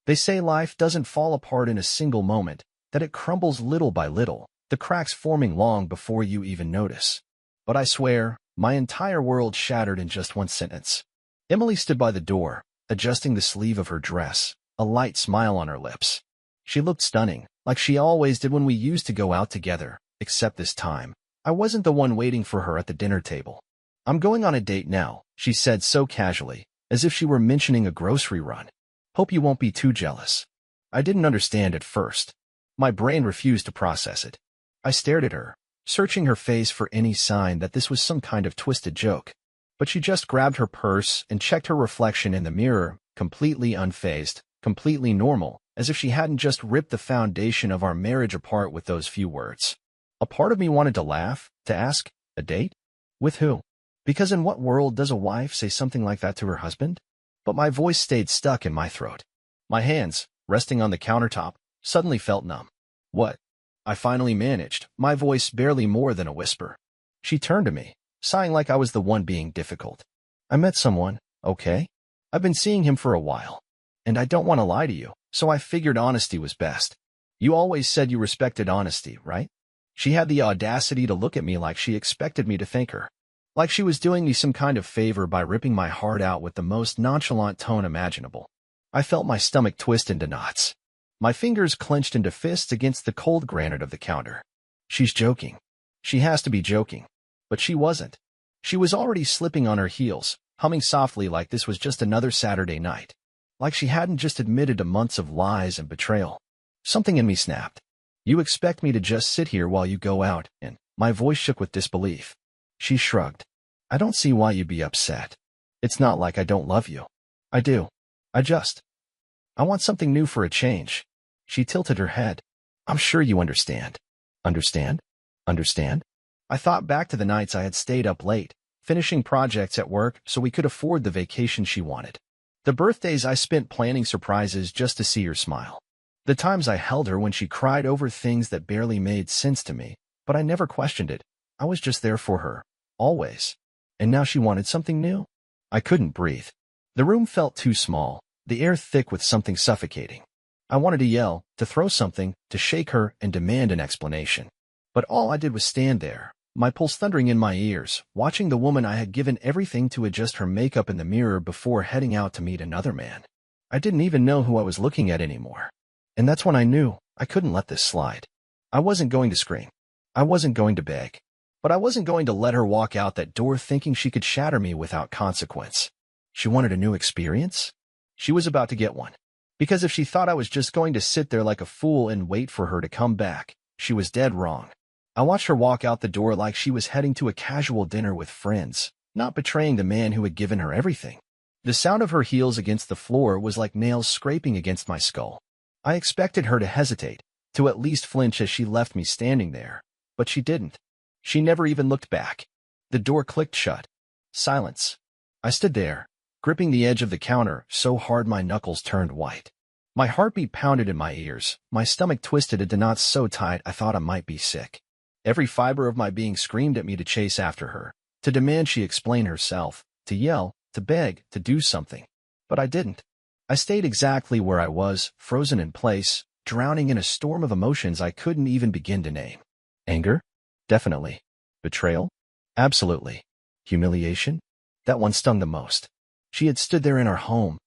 They say life doesn't fall apart in a single moment, that it crumbles little by little, the cracks forming long before you even notice. But I swear, my entire world shattered in just one sentence. Emily stood by the door, adjusting the sleeve of her dress, a light smile on her lips. She looked stunning, like she always did when we used to go out together, except this time, I wasn't the one waiting for her at the dinner table. "I'm going on a date now," she said so casually, as if she were mentioning a grocery run. "Hope you won't be too jealous." I didn't understand at first. My brain refused to process it. I stared at her, searching her face for any sign that this was some kind of twisted joke. But she just grabbed her purse and checked her reflection in the mirror, completely unfazed, completely normal, as if she hadn't just ripped the foundation of our marriage apart with those few words. A part of me wanted to laugh, to ask, a date? With who? Because in what world does a wife say something like that to her husband? But my voice stayed stuck in my throat. My hands, resting on the countertop, suddenly felt numb. "What?" I finally managed, my voice barely more than a whisper. She turned to me, sighing like I was the one being difficult. "I met someone, okay? I've been seeing him for a while. And I don't want to lie to you, so I figured honesty was best. You always said you respected honesty, right?" She had the audacity to look at me like she expected me to thank her. Like she was doing me some kind of favor by ripping my heart out with the most nonchalant tone imaginable. I felt my stomach twist into knots. My fingers clenched into fists against the cold granite of the counter. She's joking. She has to be joking. But she wasn't. She was already slipping on her heels, humming softly like this was just another Saturday night. Like she hadn't just admitted to months of lies and betrayal. Something in me snapped. "You expect me to just sit here while you go out?" And my voice shook with disbelief. She shrugged. "I don't see why you'd be upset. It's not like I don't love you. I do. I want something new for a change." She tilted her head. "I'm sure you understand." Understand? Understand? I thought back to the nights I had stayed up late, finishing projects at work so we could afford the vacation she wanted. The birthdays I spent planning surprises just to see her smile. The times I held her when she cried over things that barely made sense to me, but I never questioned it. I was just there for her. Always. And now she wanted something new? I couldn't breathe. The room felt too small, the air thick with something suffocating. I wanted to yell, to throw something, to shake her and demand an explanation. But all I did was stand there, my pulse thundering in my ears, watching the woman I had given everything to adjust her makeup in the mirror before heading out to meet another man. I didn't even know who I was looking at anymore. And that's when I knew I couldn't let this slide. I wasn't going to scream. I wasn't going to beg. But I wasn't going to let her walk out that door thinking she could shatter me without consequence. She wanted a new experience? She was about to get one. Because if she thought I was just going to sit there like a fool and wait for her to come back, she was dead wrong. I watched her walk out the door like she was heading to a casual dinner with friends, not betraying the man who had given her everything. The sound of her heels against the floor was like nails scraping against my skull. I expected her to hesitate, to at least flinch as she left me standing there, but she didn't. She never even looked back. The door clicked shut. Silence. I stood there, gripping the edge of the counter so hard my knuckles turned white. My heartbeat pounded in my ears, my stomach twisted into knots so tight I thought I might be sick. Every fiber of my being screamed at me to chase after her, to demand she explain herself, to yell, to beg, to do something. But I didn't. I stayed exactly where I was, frozen in place, drowning in a storm of emotions I couldn't even begin to name. Anger? Definitely. Betrayal? Absolutely. Humiliation? That one stung the most. She had stood there in our home,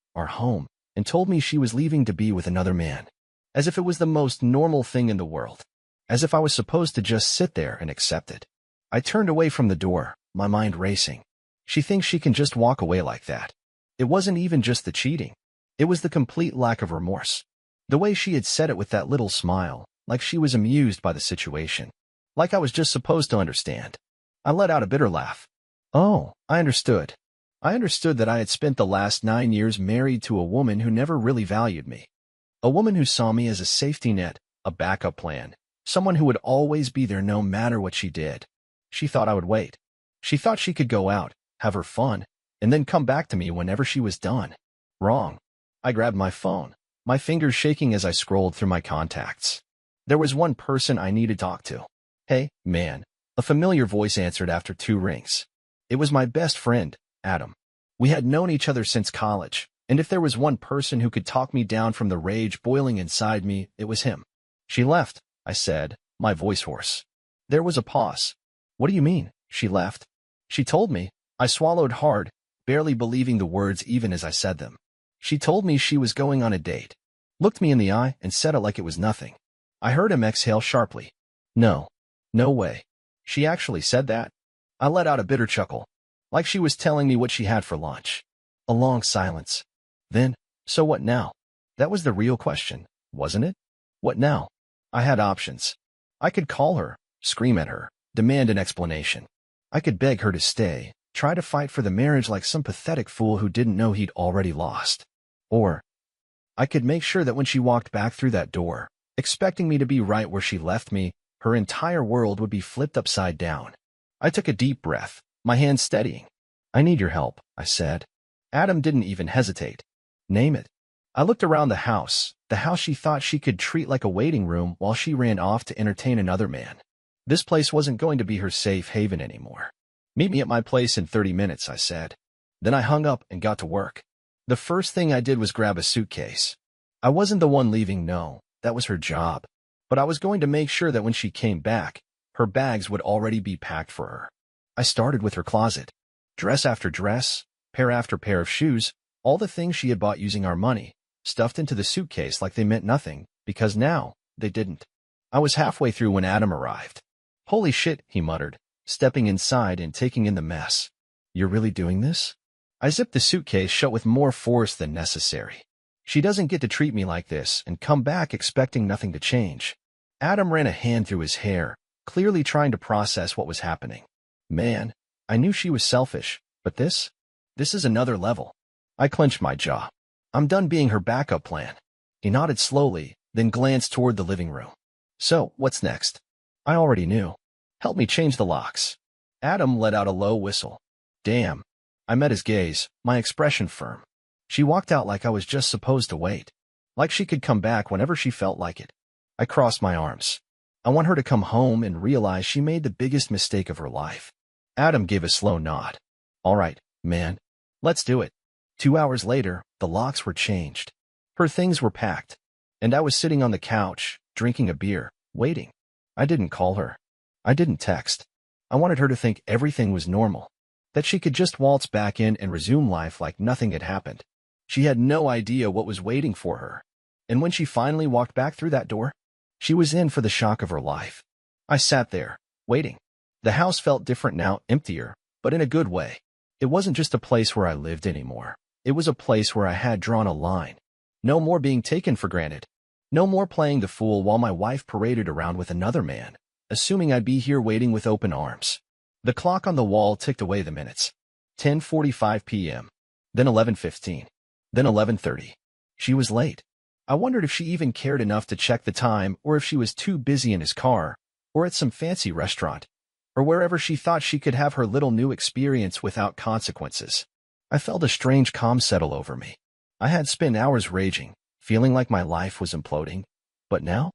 and told me she was leaving to be with another man. As if it was the most normal thing in the world. As if I was supposed to just sit there and accept it. I turned away from the door, my mind racing. She thinks she can just walk away like that. It wasn't even just the cheating. It was the complete lack of remorse. The way she had said it with that little smile, like she was amused by the situation. Like I was just supposed to understand. I let out a bitter laugh. Oh, I understood. I understood that I had spent the last 9 years married to a woman who never really valued me. A woman who saw me as a safety net, a backup plan, someone who would always be there no matter what she did. She thought I would wait. She thought she could go out, have her fun, and then come back to me whenever she was done. Wrong. I grabbed my phone, my fingers shaking as I scrolled through my contacts. There was one person I needed to talk to. "Hey, man," a familiar voice answered after 2 rings. It was my best friend, Adam. We had known each other since college, And if there was one person who could talk me down from the rage boiling inside me, it was him. She left, I said, my voice hoarse. There was a pause. What do you mean, she left? She told me. I swallowed hard, barely believing the words even as I said them. She told me she was going on a date, looked me in the eye and said it like it was nothing. I heard him exhale sharply. No. No way. She actually said that? I let out a bitter chuckle, like she was telling me what she had for lunch. A long silence. Then, so what now? That was the real question, wasn't it? What now? I had options. I could call her, scream at her, demand an explanation. I could beg her to stay, try to fight for the marriage like some pathetic fool who didn't know he'd already lost. Or I could make sure that when she walked back through that door, expecting me to be right where she left me, her entire world would be flipped upside down. I took a deep breath, my hand steadying. I need your help, I said. Adam didn't even hesitate. Name it. I looked around the house she thought she could treat like a waiting room while she ran off to entertain another man. This place wasn't going to be her safe haven anymore. Meet me at my place in 30 minutes, I said. Then I hung up and got to work. The first thing I did was grab a suitcase. I wasn't the one leaving, no, that was her job. But I was going to make sure that when she came back, her bags would already be packed for her. I started with her closet. Dress after dress, pair after pair of shoes, all the things she had bought using our money, stuffed into the suitcase like they meant nothing, because now, they didn't. I was halfway through when Adam arrived. Holy shit, he muttered, stepping inside and taking in the mess. You're really doing this? I zipped the suitcase shut with more force than necessary. She doesn't get to treat me like this and come back expecting nothing to change. Adam ran a hand through his hair, clearly trying to process what was happening. Man, I knew she was selfish, but this is another level. I clenched my jaw. I'm done being her backup plan. He nodded slowly, then glanced toward the living room. So, what's next? I already knew. Help me change the locks. Adam let out a low whistle. Damn. I met his gaze, my expression firm. She walked out like I was just supposed to wait. Like she could come back whenever she felt like it. I crossed my arms. I want her to come home and realize she made the biggest mistake of her life. Adam gave a slow nod. All right, man. Let's do it. 2 hours later, the locks were changed. Her things were packed. And I was sitting on the couch, drinking a beer, waiting. I didn't call her. I didn't text. I wanted her to think everything was normal. That she could just waltz back in and resume life like nothing had happened. She had no idea what was waiting for her. And when she finally walked back through that door, she was in for the shock of her life. I sat there, waiting. The house felt different now, emptier, but in a good way. It wasn't just a place where I lived anymore. It was a place where I had drawn a line. No more being taken for granted. No more playing the fool while my wife paraded around with another man, assuming I'd be here waiting with open arms. The clock on the wall ticked away the minutes. 10:45 p.m. Then 11:15. Then 11:30. She was late. I wondered if she even cared enough to check the time or if she was too busy in his car, or at some fancy restaurant, or wherever she thought she could have her little new experience without consequences. I felt a strange calm settle over me. I had spent hours raging, feeling like my life was imploding. But now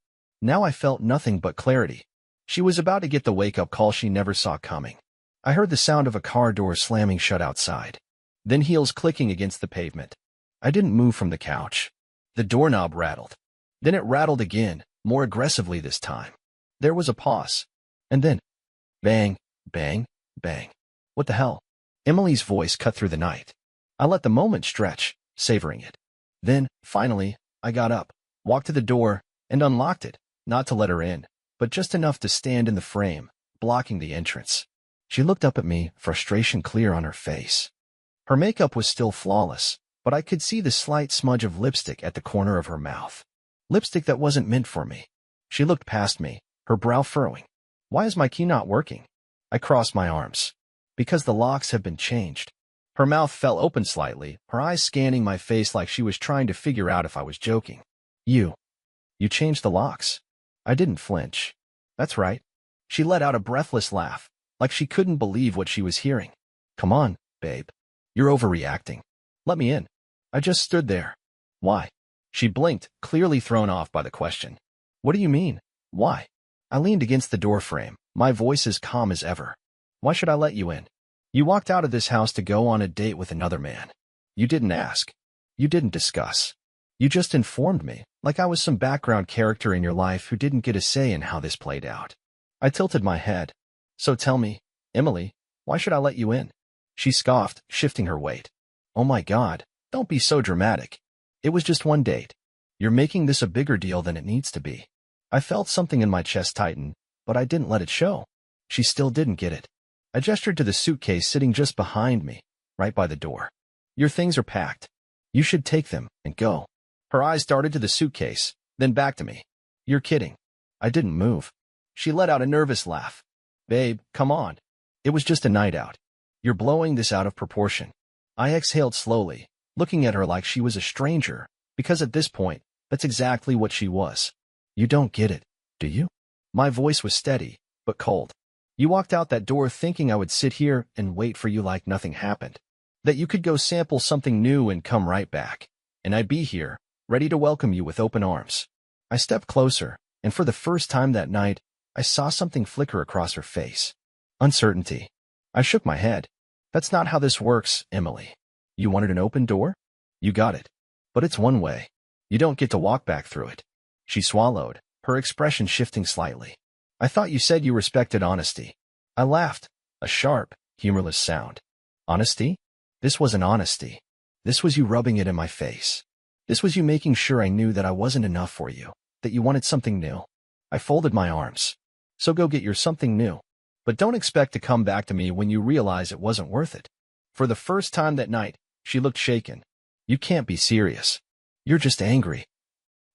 I felt nothing but clarity. She was about to get the wake-up call she never saw coming. I heard the sound of a car door slamming shut outside. Then heels clicking against the pavement. I didn't move from the couch. The doorknob rattled. Then it rattled again, more aggressively this time. There was a pause. And then, bang, bang, bang. What the hell? Emily's voice cut through the night. I let the moment stretch, savoring it. Then, finally, I got up, walked to the door, and unlocked it, not to let her in, but just enough to stand in the frame, blocking the entrance. She looked up at me, frustration clear on her face. Her makeup was still flawless, but I could see the slight smudge of lipstick at the corner of her mouth. Lipstick that wasn't meant for me. She looked past me, her brow furrowing. Why is my key not working? I crossed my arms. Because the locks have been changed. Her mouth fell open slightly, her eyes scanning my face like she was trying to figure out if I was joking. You changed the locks. I didn't flinch. That's right. She let out a breathless laugh, like she couldn't believe what she was hearing. Come on, babe. You're overreacting. Let me in. I just stood there. Why? She blinked, clearly thrown off by the question. What do you mean? Why? I leaned against the doorframe, my voice as calm as ever. Why should I let you in? You walked out of this house to go on a date with another man. You didn't ask. You didn't discuss. You just informed me, like I was some background character in your life who didn't get a say in how this played out. I tilted my head. So tell me, Emily, why should I let you in? She scoffed, shifting her weight. Oh my God, don't be so dramatic. It was just one date. You're making this a bigger deal than it needs to be. I felt something in my chest tighten, but I didn't let it show. She still didn't get it. I gestured to the suitcase sitting just behind me, right by the door. Your things are packed. You should take them and go. Her eyes darted to the suitcase, then back to me. You're kidding. I didn't move. She let out a nervous laugh. Babe, come on. It was just a night out. You're blowing this out of proportion. I exhaled slowly, looking at her like she was a stranger, because at this point, that's exactly what she was. You don't get it, do you? My voice was steady, but cold. You walked out that door thinking I would sit here and wait for you like nothing happened. That you could go sample something new and come right back. And I'd be here, ready to welcome you with open arms. I stepped closer, and for the first time that night, I saw something flicker across her face. Uncertainty. I shook my head. That's not how this works, Emily. You wanted an open door? You got it. But it's one way. You don't get to walk back through it. She swallowed, her expression shifting slightly. I thought you said you respected honesty. I laughed, a sharp, humorless sound. Honesty? This wasn't honesty. This was you rubbing it in my face. This was you making sure I knew that I wasn't enough for you, that you wanted something new. I folded my arms. So go get your something new. But don't expect to come back to me when you realize it wasn't worth it. For the first time that night, she looked shaken. You can't be serious. You're just angry.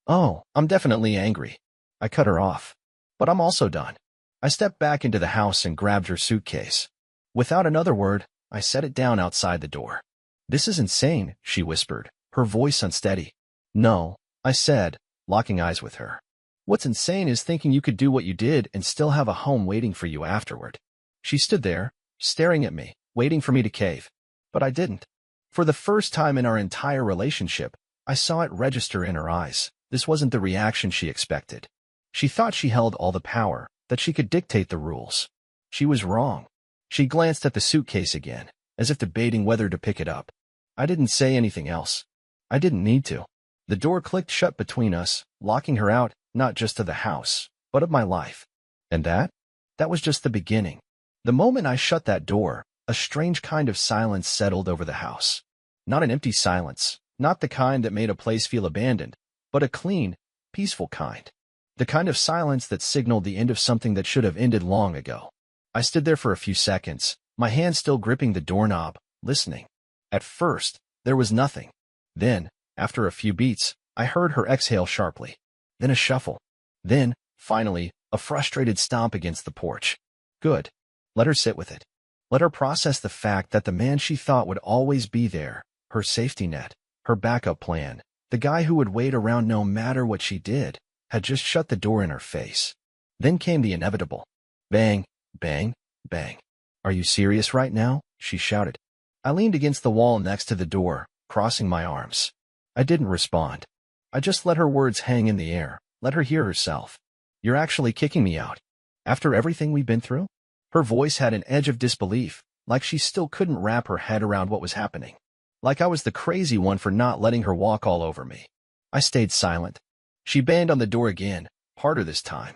Oh, I'm definitely angry. I cut her off. But I'm also done. I stepped back into the house and grabbed her suitcase. Without another word, I set it down outside the door. This is insane, she whispered, her voice unsteady. No, I said, locking eyes with her. What's insane is thinking you could do what you did and still have a home waiting for you afterward. She stood there, staring at me, waiting for me to cave. But I didn't. For the first time in our entire relationship, I saw it register in her eyes. This wasn't the reaction she expected. She thought she held all the power, that she could dictate the rules. She was wrong. She glanced at the suitcase again, as if debating whether to pick it up. I didn't say anything else. I didn't need to. The door clicked shut between us, locking her out, not just of the house, but of my life. And that was just the beginning. The moment I shut that door, a strange kind of silence settled over the house. Not an empty silence, not the kind that made a place feel abandoned, but a clean, peaceful kind. The kind of silence that signaled the end of something that should have ended long ago. I stood there for a few seconds, my hand still gripping the doorknob, listening. At first, there was nothing. Then, after a few beats, I heard her exhale sharply. Then a shuffle. Then, finally, a frustrated stomp against the porch. Good. Let her sit with it. Let her process the fact that the man she thought would always be there, her safety net, her backup plan, the guy who would wait around no matter what she did, had just shut the door in her face. Then came the inevitable. Bang, bang, bang. Are you serious right now? She shouted. I leaned against the wall next to the door, crossing my arms. I didn't respond. I just let her words hang in the air, let her hear herself. You're actually kicking me out? After everything we've been through? Her voice had an edge of disbelief, like she still couldn't wrap her head around what was happening. Like I was the crazy one for not letting her walk all over me. I stayed silent. She banged on the door again, harder this time.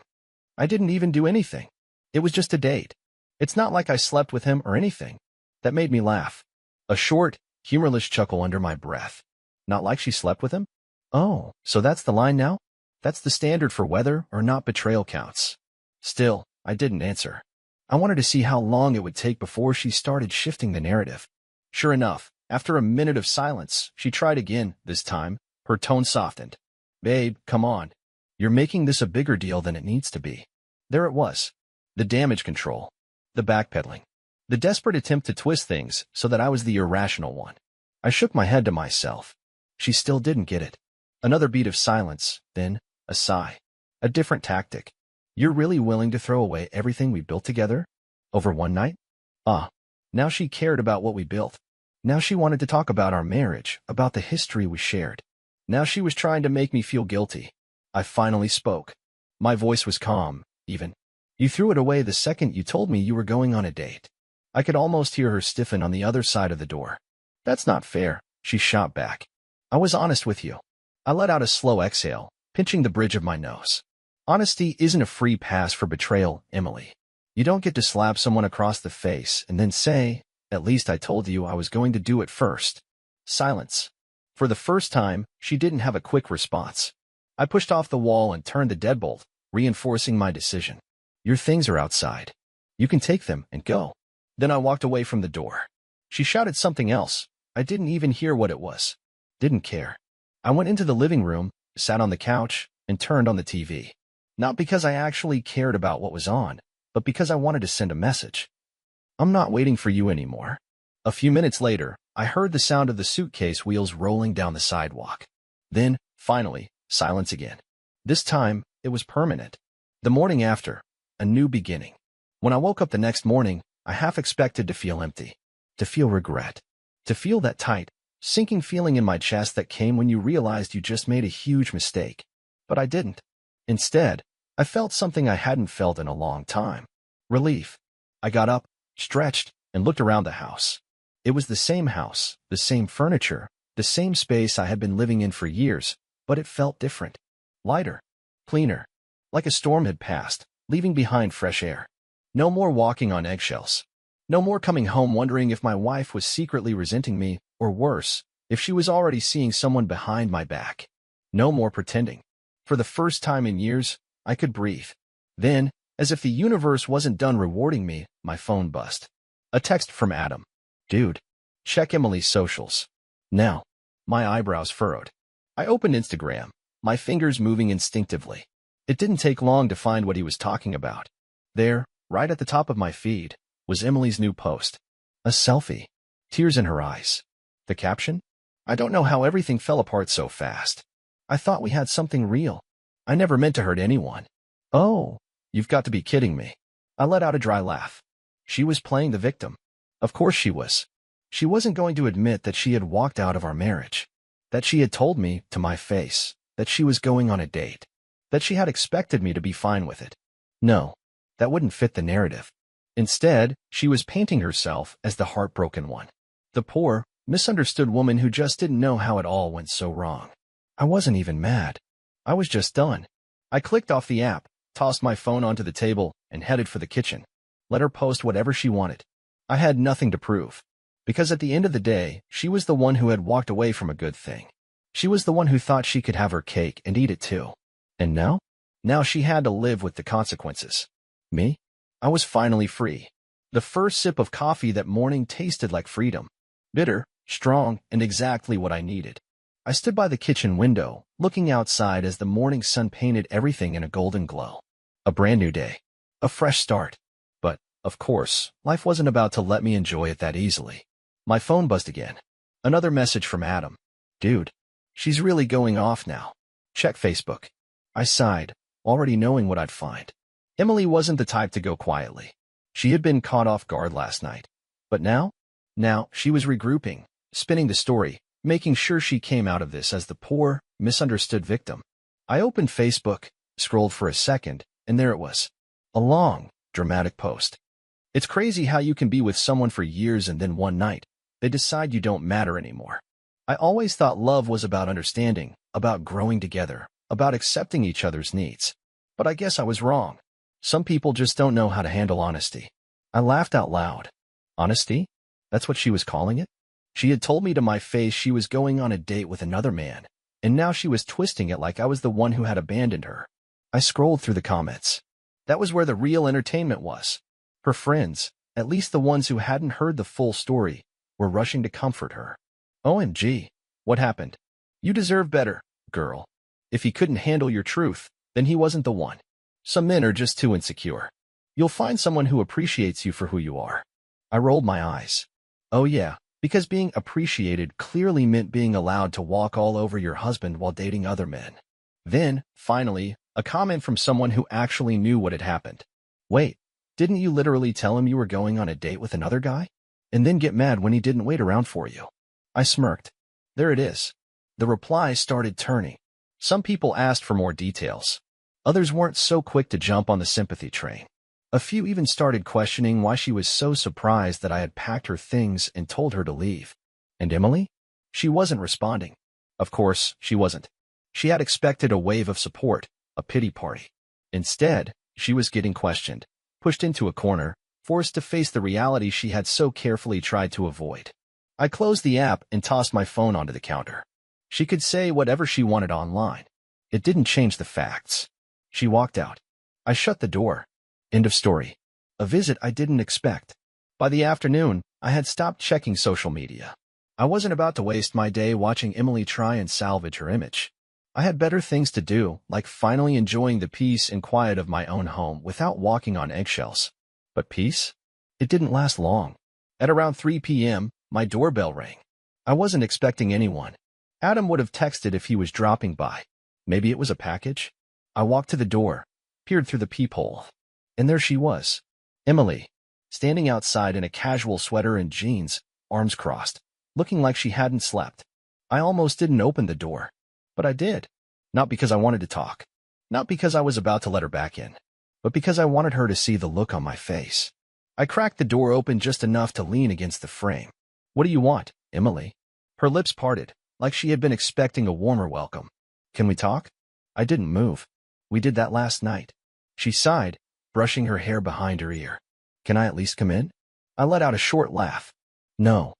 I didn't even do anything. It was just a date. It's not like I slept with him or anything. That made me laugh. A short, humorless chuckle under my breath. Not like she slept with him? Oh, so that's the line now? That's the standard for whether or not betrayal counts. Still, I didn't answer. I wanted to see how long it would take before she started shifting the narrative. Sure enough, after a minute of silence, she tried again, this time. Her tone softened. Babe, come on. You're making this a bigger deal than it needs to be. There it was. The damage control. The backpedaling. The desperate attempt to twist things so that I was the irrational one. I shook my head to myself. She still didn't get it. Another beat of silence, then a sigh. A different tactic. You're really willing to throw away everything we built together? Over one night? Now she cared about what we built. Now she wanted to talk about our marriage, about the history we shared. Now she was trying to make me feel guilty. I finally spoke. My voice was calm, even. You threw it away the second you told me you were going on a date. I could almost hear her stiffen on the other side of the door. That's not fair, she shot back. I was honest with you. I let out a slow exhale, pinching the bridge of my nose. Honesty isn't a free pass for betrayal, Emily. You don't get to slap someone across the face and then say, "At least I told you I was going to do it first." Silence. For the first time, she didn't have a quick response. I pushed off the wall and turned the deadbolt, reinforcing my decision. Your things are outside. You can take them and go. Then I walked away from the door. She shouted something else. I didn't even hear what it was. Didn't care. I went into the living room, sat on the couch, and turned on the TV. Not because I actually cared about what was on, but because I wanted to send a message. I'm not waiting for you anymore. A few minutes later, I heard the sound of the suitcase wheels rolling down the sidewalk. Then, finally, silence again. This time, it was permanent. The morning after, a new beginning. When I woke up the next morning, I half expected to feel empty, to feel regret, to feel that tight, sinking feeling in my chest that came when you realized you just made a huge mistake. But I didn't. Instead, I felt something I hadn't felt in a long time. Relief. I got up, stretched, and looked around the house. It was the same house, the same furniture, the same space I had been living in for years, but it felt different. Lighter. Cleaner. Like a storm had passed, leaving behind fresh air. No more walking on eggshells. No more coming home wondering if my wife was secretly resenting me, or worse, if she was already seeing someone behind my back. No more pretending. For the first time in years, I could breathe. Then, as if the universe wasn't done rewarding me, my phone buzzed. A text from Adam. Dude, check Emily's socials. Now. My eyebrows furrowed. I opened Instagram, my fingers moving instinctively. It didn't take long to find what he was talking about. There, right at the top of my feed, was Emily's new post. A selfie. Tears in her eyes. The caption? I don't know how everything fell apart so fast. I thought we had something real. I never meant to hurt anyone. Oh, you've got to be kidding me. I let out a dry laugh. She was playing the victim. Of course she was. She wasn't going to admit that she had walked out of our marriage. That she had told me, to my face, that she was going on a date. That she had expected me to be fine with it. No, that wouldn't fit the narrative. Instead, she was painting herself as the heartbroken one. The poor, misunderstood woman who just didn't know how it all went so wrong. I wasn't even mad. I was just done. I clicked off the app, tossed my phone onto the table, and headed for the kitchen. Let her post whatever she wanted. I had nothing to prove. Because at the end of the day, she was the one who had walked away from a good thing. She was the one who thought she could have her cake and eat it too. And now? Now she had to live with the consequences. Me? I was finally free. The first sip of coffee that morning tasted like freedom. Bitter, strong, and exactly what I needed. I stood by the kitchen window, looking outside as the morning sun painted everything in a golden glow. A brand new day. A fresh start. But, of course, life wasn't about to let me enjoy it that easily. My phone buzzed again. Another message from Adam. Dude, she's really going off now. Check Facebook. I sighed, already knowing what I'd find. Emily wasn't the type to go quietly. She had been caught off guard last night. But now? Now, she was regrouping, spinning the story, making sure she came out of this as the poor, misunderstood victim. I opened Facebook, scrolled for a second, and there it was. A long, dramatic post. It's crazy how you can be with someone for years and then one night, they decide you don't matter anymore. I always thought love was about understanding, about growing together, about accepting each other's needs. But I guess I was wrong. Some people just don't know how to handle honesty. I laughed out loud. Honesty? That's what she was calling it? She had told me to my face she was going on a date with another man, and now she was twisting it like I was the one who had abandoned her. I scrolled through the comments. That was where the real entertainment was. Her friends, at least the ones who hadn't heard the full story, were rushing to comfort her. OMG, what happened? You deserve better, girl. If he couldn't handle your truth, then he wasn't the one. Some men are just too insecure. You'll find someone who appreciates you for who you are. I rolled my eyes. Oh yeah, because being appreciated clearly meant being allowed to walk all over your husband while dating other men. Then, finally, a comment from someone who actually knew what had happened. Wait, didn't you literally tell him you were going on a date with another guy? And then get mad when he didn't wait around for you? I smirked. There it is. The replies started turning. Some people asked for more details. Others weren't so quick to jump on the sympathy train. A few even started questioning why she was so surprised that I had packed her things and told her to leave. And Emily? She wasn't responding. Of course, she wasn't. She had expected a wave of support, a pity party. Instead, she was getting questioned, pushed into a corner, forced to face the reality she had so carefully tried to avoid. I closed the app and tossed my phone onto the counter. She could say whatever she wanted online. It didn't change the facts. She walked out. I shut the door. End of story. A visit I didn't expect. By the afternoon, I had stopped checking social media. I wasn't about to waste my day watching Emily try and salvage her image. I had better things to do, like finally enjoying the peace and quiet of my own home without walking on eggshells. But peace? It didn't last long. At around 3 p.m., my doorbell rang. I wasn't expecting anyone. Adam would have texted if he was dropping by. Maybe it was a package? I walked to the door, peered through the peephole. And there she was. Emily, standing outside in a casual sweater and jeans, arms crossed, looking like she hadn't slept. I almost didn't open the door. But I did. Not because I wanted to talk. Not because I was about to let her back in. But because I wanted her to see the look on my face. I cracked the door open just enough to lean against the frame. What do you want, Emily? Her lips parted, like she had been expecting a warmer welcome. Can we talk? I didn't move. We did that last night. She sighed, brushing her hair behind her ear. Can I at least come in? I let out a short laugh. No.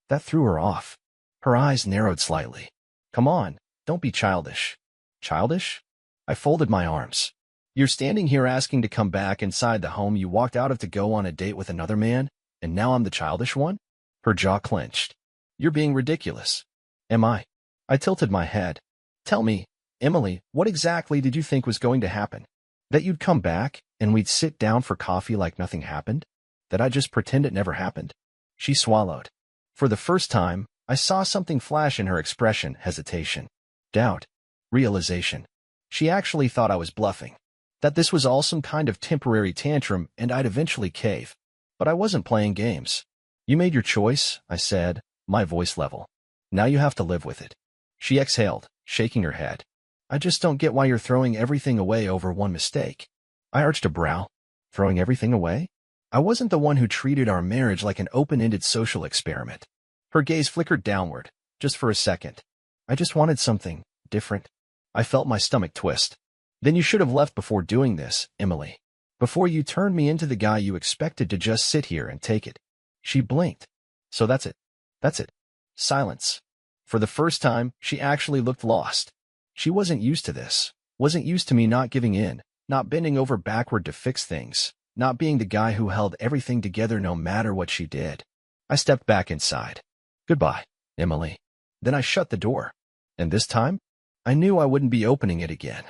That threw her off. Her eyes narrowed slightly. Come on, don't be childish. Childish? I folded my arms. You're standing here asking to come back inside the home you walked out of to go on a date with another man, and now I'm the childish one? Her jaw clenched. You're being ridiculous. Am I? I tilted my head. Tell me, Emily, what exactly did you think was going to happen? That you'd come back, and we'd sit down for coffee like nothing happened? That I'd just pretend it never happened? She swallowed. For the first time, I saw something flash in her expression, hesitation, doubt, realization. She actually thought I was bluffing. That this was all some kind of temporary tantrum and I'd eventually cave. But I wasn't playing games. You made your choice, I said, my voice level. Now you have to live with it. She exhaled, shaking her head. I just don't get why you're throwing everything away over one mistake. I arched a brow. Throwing everything away? I wasn't the one who treated our marriage like an open-ended social experiment. Her gaze flickered downward, just for a second. I just wanted something different. I felt my stomach twist. Then you should have left before doing this, Emily. Before you turned me into the guy you expected to just sit here and take it. She blinked. So that's it. That's it. Silence. For the first time, she actually looked lost. She wasn't used to this. Wasn't used to me not giving in, not bending over backward to fix things, not being the guy who held everything together no matter what she did. I stepped back inside. Goodbye, Emily. Then I shut the door. And this time, I knew I wouldn't be opening it again.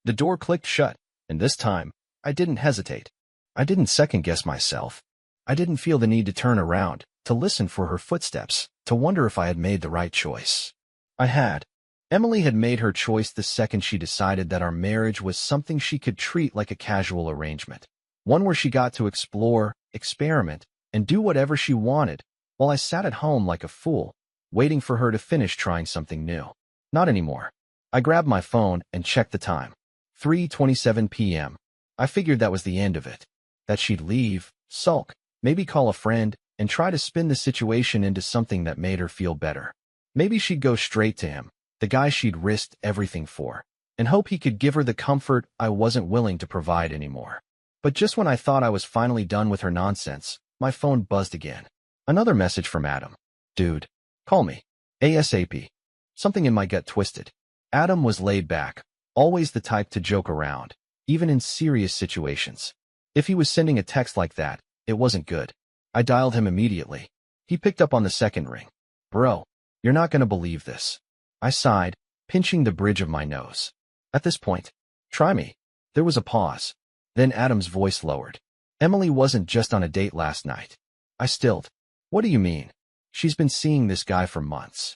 The door clicked shut, and this time, I didn't hesitate. I didn't second-guess myself. I didn't feel the need to turn around, to listen for her footsteps, to wonder if I had made the right choice. I had. Emily had made her choice the second she decided that our marriage was something she could treat like a casual arrangement. One where she got to explore, experiment, and do whatever she wanted, while I sat at home like a fool, waiting for her to finish trying something new. Not anymore. I grabbed my phone and checked the time. 3:27 p.m. I figured that was the end of it. That she'd leave, sulk, maybe call a friend, and try to spin the situation into something that made her feel better. Maybe she'd go straight to him, the guy she'd risked everything for, and hope he could give her the comfort I wasn't willing to provide anymore. But just when I thought I was finally done with her nonsense, my phone buzzed again. Another message from Adam. Dude, call me. ASAP. Something in my gut twisted. Adam was laid back, always the type to joke around, even in serious situations. If he was sending a text like that, it wasn't good. I dialed him immediately. He picked up on the second ring. Bro, you're not gonna believe this. I sighed, pinching the bridge of my nose. At this point, try me. There was a pause. Then Adam's voice lowered. Emily wasn't just on a date last night. I stilled. What do you mean? She's been seeing this guy for months.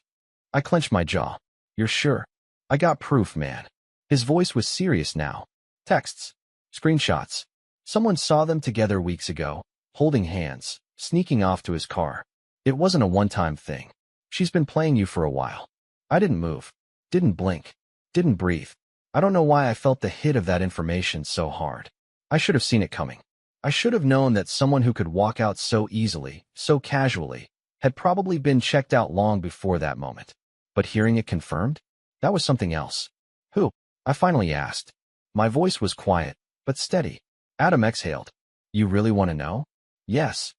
I clenched my jaw. You're sure? I got proof, man. His voice was serious now. Texts. Screenshots. Someone saw them together weeks ago, holding hands, sneaking off to his car. It wasn't a one-time thing. She's been playing you for a while. I didn't move. Didn't blink. Didn't breathe. I don't know why I felt the hit of that information so hard. I should have seen it coming. I should have known that someone who could walk out so easily, so casually, had probably been checked out long before that moment. But hearing it confirmed? That was something else. Who? I finally asked. My voice was quiet, but steady. Adam exhaled. You really want to know? Yes.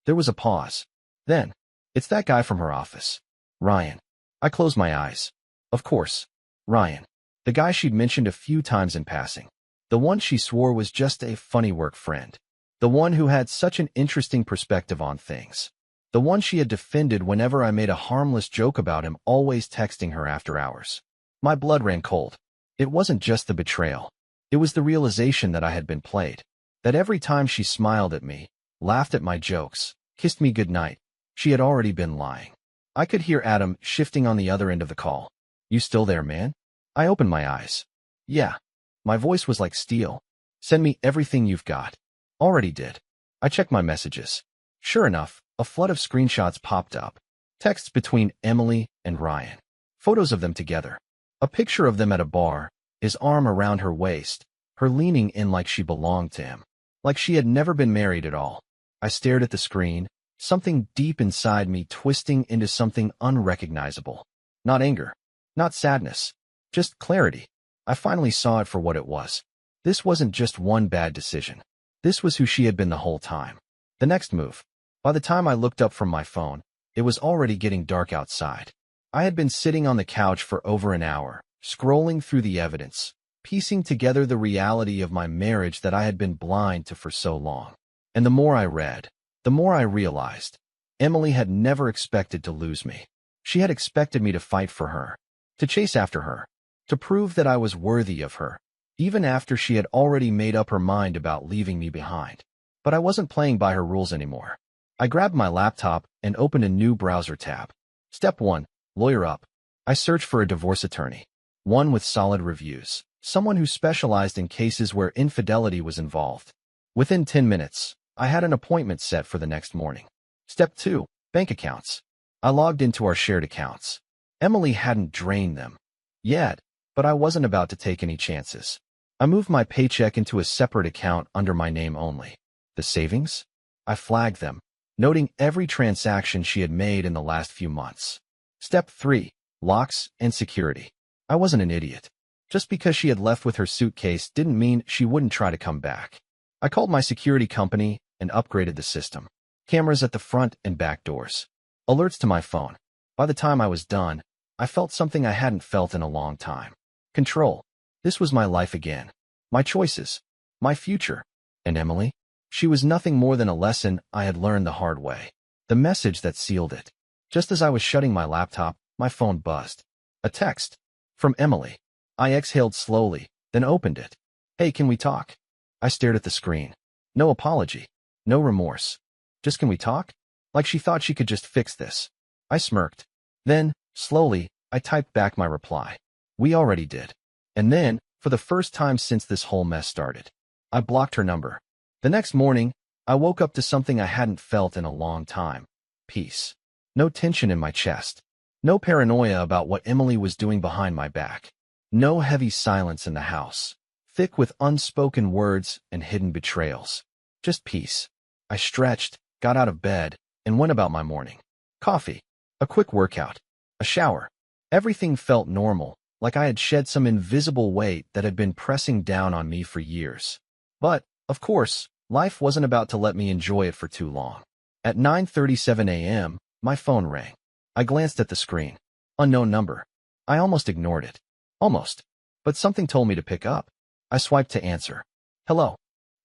There was a pause. Then, it's that guy from her office. Ryan. I closed my eyes. Of course. Ryan. The guy she'd mentioned a few times in passing. The one she swore was just a funny work friend. The one who had such an interesting perspective on things. The one she had defended whenever I made a harmless joke about him always texting her after hours. My blood ran cold. It wasn't just the betrayal. It was the realization that I had been played. That every time she smiled at me, laughed at my jokes, kissed me goodnight, she had already been lying. I could hear Adam shifting on the other end of the call. You still there, man? I opened my eyes. Yeah. My voice was like steel. Send me everything you've got. Already did. I checked my messages. Sure enough, a flood of screenshots popped up. Texts between Emily and Ryan. Photos of them together. A picture of them at a bar, his arm around her waist, her leaning in like she belonged to him. Like she had never been married at all. I stared at the screen, something deep inside me twisting into something unrecognizable. Not anger. Not sadness. Just clarity. I finally saw it for what it was. This wasn't just one bad decision. This was who she had been the whole time. The next move. By the time I looked up from my phone, it was already getting dark outside. I had been sitting on the couch for over an hour, scrolling through the evidence, piecing together the reality of my marriage that I had been blind to for so long. And the more I read, the more I realized, Emily had never expected to lose me. She had expected me to fight for her, to chase after her, to prove that I was worthy of her, even after she had already made up her mind about leaving me behind. But I wasn't playing by her rules anymore. I grabbed my laptop and opened a new browser tab. Step 1. Lawyer up. I searched for a divorce attorney. One with solid reviews. Someone who specialized in cases where infidelity was involved. Within 10 minutes, I had an appointment set for the next morning. Step 2. Bank accounts. I logged into our shared accounts. Emily hadn't drained them yet, but I wasn't about to take any chances. I moved my paycheck into a separate account under my name only. The savings? I flagged them, noting every transaction she had made in the last few months. Step 3. Locks and security. I wasn't an idiot. Just because she had left with her suitcase didn't mean she wouldn't try to come back. I called my security company and upgraded the system. Cameras at the front and back doors. Alerts to my phone. By the time I was done, I felt something I hadn't felt in a long time. Control. This was my life again. My choices. My future. And Emily? She was nothing more than a lesson I had learned the hard way. The message that sealed it. Just as I was shutting my laptop, my phone buzzed. A text. From Emily. I exhaled slowly, then opened it. Hey, can we talk? I stared at the screen. No apology. No remorse. Just can we talk? Like she thought she could just fix this. I smirked. Then, slowly, I typed back my reply. We already did. And then, for the first time since this whole mess started, I blocked her number. The next morning, I woke up to something I hadn't felt in a long time. Peace. No tension in my chest. No paranoia about what Emily was doing behind my back. No heavy silence in the house, thick with unspoken words and hidden betrayals. Just peace. I stretched, got out of bed, and went about my morning. Coffee. A quick workout. A shower. Everything felt normal, like I had shed some invisible weight that had been pressing down on me for years. But, of course, life wasn't about to let me enjoy it for too long. At 9:37 a.m., my phone rang. I glanced at the screen. Unknown number. I almost ignored it. Almost. But something told me to pick up. I swiped to answer. Hello.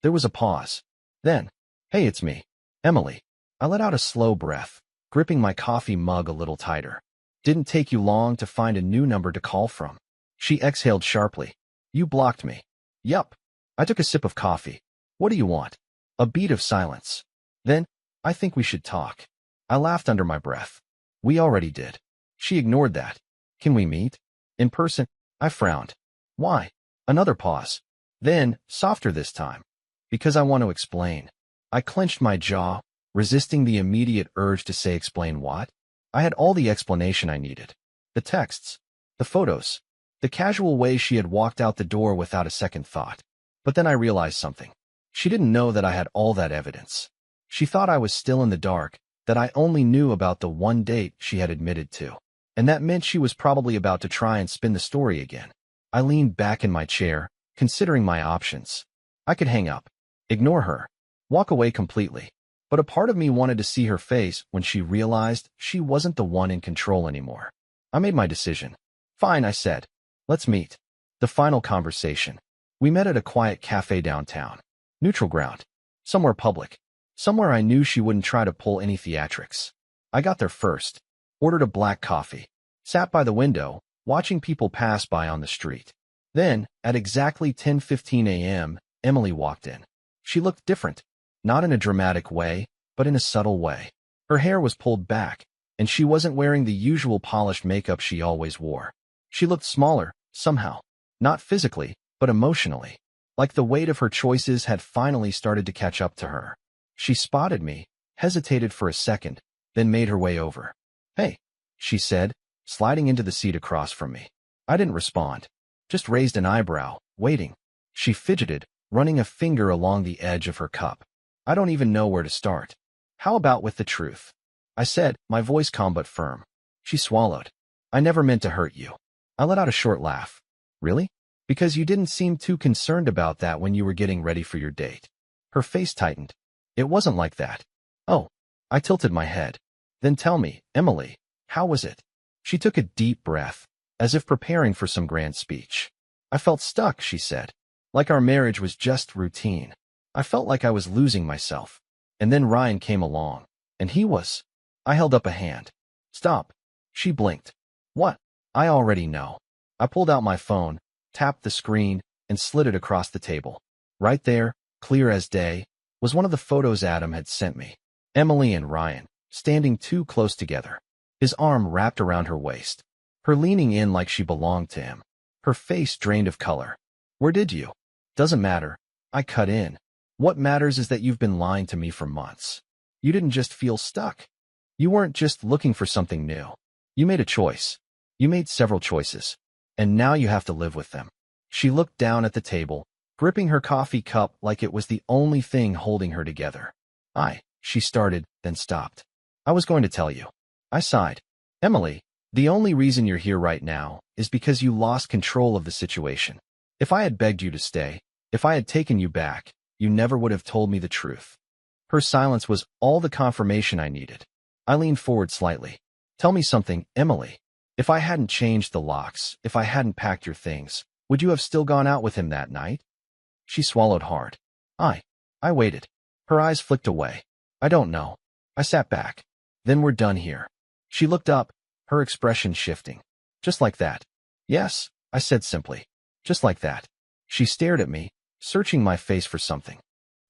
There was a pause. Then, hey, it's me. Emily. I let out a slow breath, gripping my coffee mug a little tighter. Didn't take you long to find a new number to call from. She exhaled sharply. You blocked me. Yup. I took a sip of coffee. What do you want? A beat of silence. Then, I think we should talk. I laughed under my breath. We already did. She ignored that. Can we meet? In person? I frowned. Why? Another pause. Then, softer this time. Because I want to explain. I clenched my jaw, resisting the immediate urge to say explain what? I had all the explanation I needed. The texts. The photos. The casual way she had walked out the door without a second thought. But then I realized something. She didn't know that I had all that evidence. She thought I was still in the dark, that I only knew about the one date she had admitted to. and that meant she was probably about to try and spin the story again. I leaned back in my chair, considering my options. I could hang up, ignore her, walk away completely. But a part of me wanted to see her face when she realized she wasn't the one in control anymore. I made my decision. Fine, I said. Let's meet. The final conversation. We met at a quiet cafe downtown. Neutral ground. Somewhere public. Somewhere I knew she wouldn't try to pull any theatrics. I got there first. Ordered a black coffee. Sat by the window, watching people pass by on the street. Then, at exactly 10:15 a.m., Emily walked in. She looked different. Not in a dramatic way, but in a subtle way. Her hair was pulled back, and she wasn't wearing the usual polished makeup she always wore. She looked smaller, somehow. Not physically, but emotionally. Like the weight of her choices had finally started to catch up to her. She spotted me, hesitated for a second, then made her way over. "Hey," she said, sliding into the seat across from me. I didn't respond. Just raised an eyebrow, waiting. She fidgeted, running a finger along the edge of her cup. I don't even know where to start. "How about with the truth?" I said, my voice calm but firm. She swallowed. "I never meant to hurt you." I let out a short laugh. "Really? Because you didn't seem too concerned about that when you were getting ready for your date." Her face tightened. "It wasn't like that." "Oh." I tilted my head. "Then tell me, Emily, how was it?" She took a deep breath, as if preparing for some grand speech. "I felt stuck," she said. "Like our marriage was just routine. I felt like I was losing myself. And then Ryan came along. And he was." I held up a hand. "Stop." She blinked. "What?" "I already know." I pulled out my phone, tapped the screen, and slid it across the table. Right there, clear as day, was one of the photos Adam had sent me. Emily and Ryan, standing too close together. His arm wrapped around her waist. Her leaning in like she belonged to him. Her face drained of color. "Where did you?" "Doesn't matter." I cut in. "What matters is that you've been lying to me for months. You didn't just feel stuck. You weren't just looking for something new. You made a choice. You made several choices. And now you have to live with them." She looked down at the table, gripping her coffee cup like it was the only thing holding her together. She started, then stopped. "I was going to tell you." I sighed. "Emily, the only reason you're here right now is because you lost control of the situation. If I had begged you to stay, if I had taken you back, you never would have told me the truth." Her silence was all the confirmation I needed. I leaned forward slightly. "Tell me something, Emily. If I hadn't changed the locks, if I hadn't packed your things, would you have still gone out with him that night?" She swallowed hard. I waited. Her eyes flicked away. "I don't know." I sat back. "Then we're done here." She looked up, her expression shifting. "Just like that?" "Yes," I said simply. "Just like that." She stared at me, searching my face for something.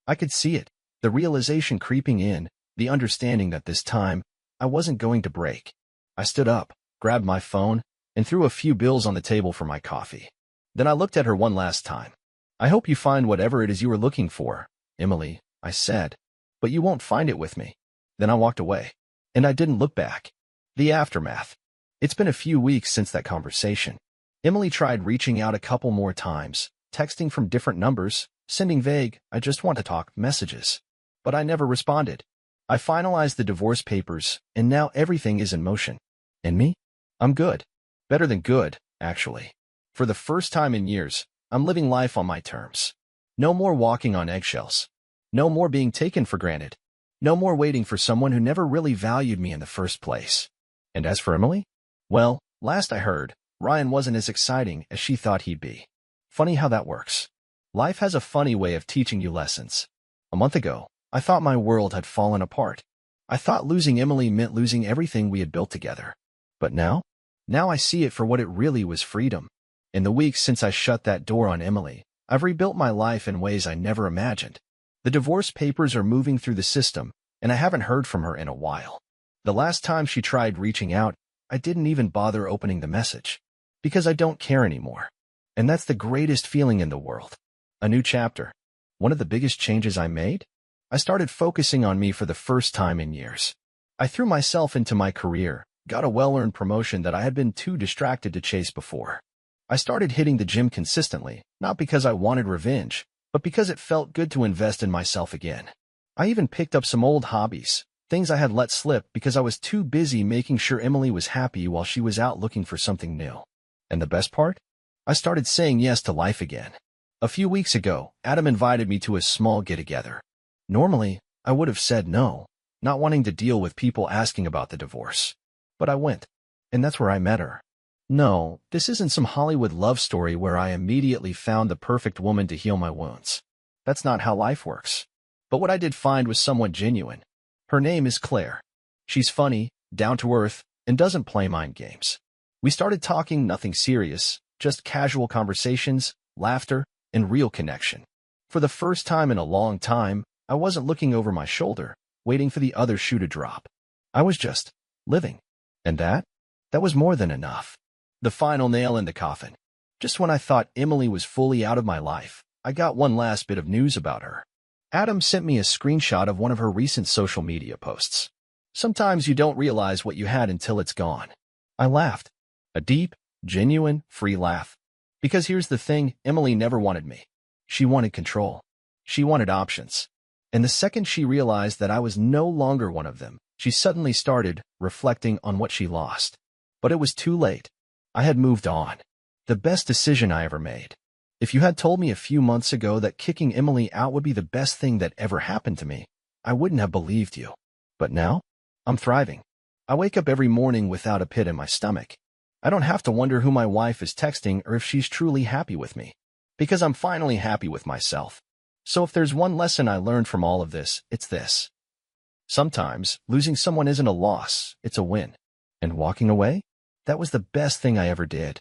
I could see it, the realization creeping in, the understanding that this time, I wasn't going to break. I stood up, grabbed my phone, and threw a few bills on the table for my coffee. Then I looked at her one last time. "I hope you find whatever it is you were looking for, Emily," I said. "But you won't find it with me." Then I walked away. And I didn't look back. The aftermath. It's been a few weeks since that conversation. Emily tried reaching out a couple more times, texting from different numbers, sending vague, "I just want to talk" messages. But I never responded. I finalized the divorce papers, and now everything is in motion. And me? I'm good. Better than good, actually. For the first time in years, I'm living life on my terms. No more walking on eggshells. No more being taken for granted. No more waiting for someone who never really valued me in the first place. And as for Emily? Well, last I heard, Ryan wasn't as exciting as she thought he'd be. Funny how that works. Life has a funny way of teaching you lessons. A month ago, I thought my world had fallen apart. I thought losing Emily meant losing everything we had built together. But now I see it for what it really was: freedom. In the weeks since I shut that door on Emily, I've rebuilt my life in ways I never imagined. The divorce papers are moving through the system, and I haven't heard from her in a while. The last time she tried reaching out, I didn't even bother opening the message. Because I don't care anymore. And that's the greatest feeling in the world. A new chapter. One of the biggest changes I made? I started focusing on me for the first time in years. I threw myself into my career, got a well-earned promotion that I had been too distracted to chase before. I started hitting the gym consistently, not because I wanted revenge, but because it felt good to invest in myself again. I even picked up some old hobbies, Things I had let slip because I was too busy making sure Emily was happy while she was out looking for something new. And the best part? I started saying yes to life again. A few weeks ago, Adam invited me to a small get-together. Normally, I would have said no, not wanting to deal with people asking about the divorce. But I went, and that's where I met her. No, this isn't some Hollywood love story where I immediately found the perfect woman to heal my wounds. That's not how life works. But what I did find was somewhat genuine. Her name is Claire. She's funny, down-to-earth, and doesn't play mind games. We started talking nothing serious, just casual conversations, laughter, and real connection. For the first time in a long time, I wasn't looking over my shoulder, waiting for the other shoe to drop. I was just living. And that was more than enough. The final nail in the coffin. Just when I thought Emily was fully out of my life, I got one last bit of news about her. Adam sent me a screenshot of one of her recent social media posts. Sometimes you don't realize what you had until it's gone. I laughed. A deep, genuine, free laugh. Because here's the thing, Emily never wanted me. She wanted control. She wanted options. And the second she realized that I was no longer one of them, she suddenly started reflecting on what she lost. But it was too late. I had moved on. The best decision I ever made. If you had told me a few months ago that kicking Emily out would be the best thing that ever happened to me, I wouldn't have believed you. But now, I'm thriving. I wake up every morning without a pit in my stomach. I don't have to wonder who my wife is texting or if she's truly happy with me. Because I'm finally happy with myself. So if there's one lesson I learned from all of this, it's this. Sometimes, losing someone isn't a loss, it's a win. And walking away? That was the best thing I ever did.